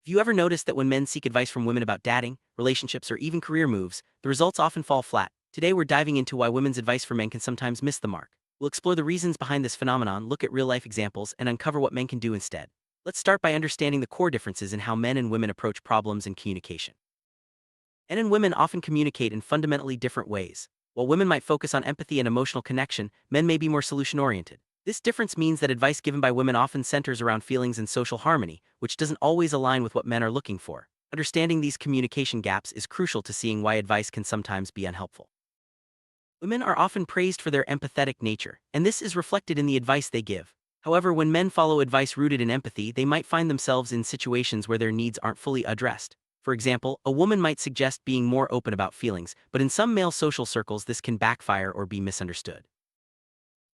Have you ever noticed that when men seek advice from women about dating, relationships, or even career moves, the results often fall flat? Today we're diving into why women's advice for men can sometimes miss the mark. We'll explore the reasons behind this phenomenon, look at real-life examples, and uncover what men can do instead. Let's start by understanding the core differences in how men and women approach problems and communication. Men and women often communicate in fundamentally different ways. While women might focus on empathy and emotional connection, men may be more solution-oriented. This difference means that advice given by women often centers around feelings and social harmony, which doesn't always align with what men are looking for. Understanding these communication gaps is crucial to seeing why advice can sometimes be unhelpful. Women are often praised for their empathetic nature, and this is reflected in the advice they give. However, when men follow advice rooted in empathy, they might find themselves in situations where their needs aren't fully addressed. For example, a woman might suggest being more open about feelings, but in some male social circles this can backfire or be misunderstood.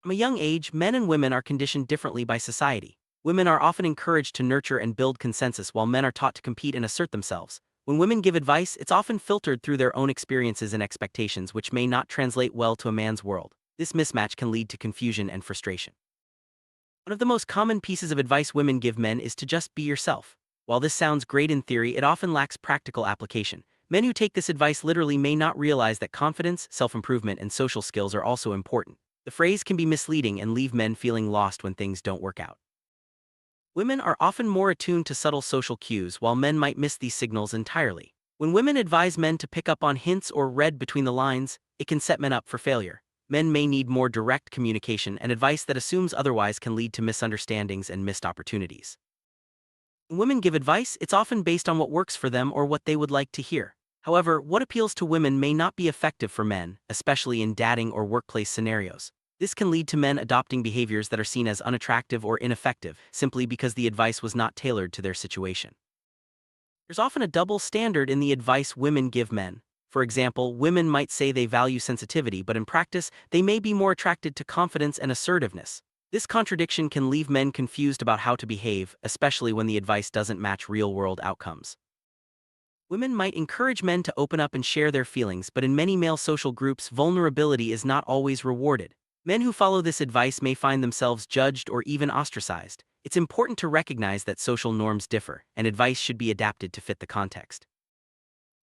From a young age, men and women are conditioned differently by society. Women are often encouraged to nurture and build consensus while men are taught to compete and assert themselves. When women give advice, it's often filtered through their own experiences and expectations, which may not translate well to a man's world. This mismatch can lead to confusion and frustration. One of the most common pieces of advice women give men is to just be yourself. While this sounds great in theory, it often lacks practical application. Men who take this advice literally may not realize that confidence, self-improvement, and social skills are also important. The phrase can be misleading and leave men feeling lost when things don't work out. Women are often more attuned to subtle social cues, while men might miss these signals entirely. When women advise men to pick up on hints or read between the lines, it can set men up for failure. Men may need more direct communication, and advice that assumes otherwise can lead to misunderstandings and missed opportunities. When women give advice, it's often based on what works for them or what they would like to hear. However, what appeals to women may not be effective for men, especially in dating or workplace scenarios. This can lead to men adopting behaviors that are seen as unattractive or ineffective, simply because the advice was not tailored to their situation. There's often a double standard in the advice women give men. For example, women might say they value sensitivity, but in practice, they may be more attracted to confidence and assertiveness. This contradiction can leave men confused about how to behave, especially when the advice doesn't match real-world outcomes. Women might encourage men to open up and share their feelings, but in many male social groups, vulnerability is not always rewarded. Men who follow this advice may find themselves judged or even ostracized. It's important to recognize that social norms differ, and advice should be adapted to fit the context.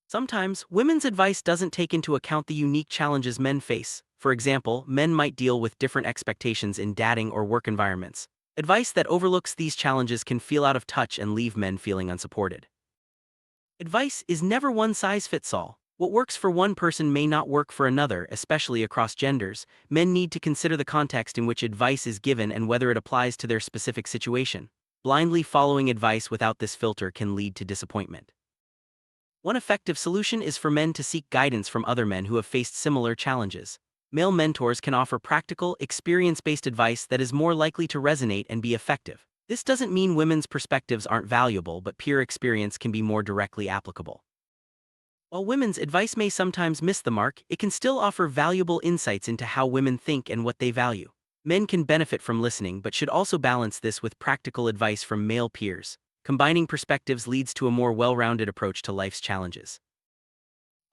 Sometimes, women's advice doesn't take into account the unique challenges men face. For example, men might deal with different expectations in dating or work environments. Advice that overlooks these challenges can feel out of touch and leave men feeling unsupported. Advice is never one size fits all. What works for one person may not work for another, especially across genders. Men need to consider the context in which advice is given and whether it applies to their specific situation. Blindly following advice without this filter can lead to disappointment. One effective solution is for men to seek guidance from other men who have faced similar challenges. Male mentors can offer practical, experience-based advice that is more likely to resonate and be effective. This doesn't mean women's perspectives aren't valuable, but peer experience can be more directly applicable. While women's advice may sometimes miss the mark, it can still offer valuable insights into how women think and what they value. Men can benefit from listening, but should also balance this with practical advice from male peers. Combining perspectives leads to a more well-rounded approach to life's challenges.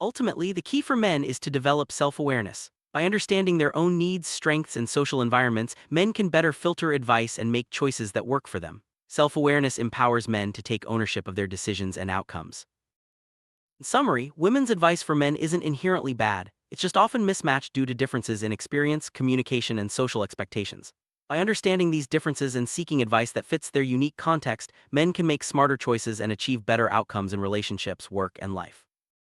Ultimately, the key for men is to develop self-awareness. By understanding their own needs, strengths, and social environments, men can better filter advice and make choices that work for them. Self-awareness empowers men to take ownership of their decisions and outcomes. In summary, women's advice for men isn't inherently bad, it's just often mismatched due to differences in experience, communication, and social expectations. By understanding these differences and seeking advice that fits their unique context, men can make smarter choices and achieve better outcomes in relationships, work, and life.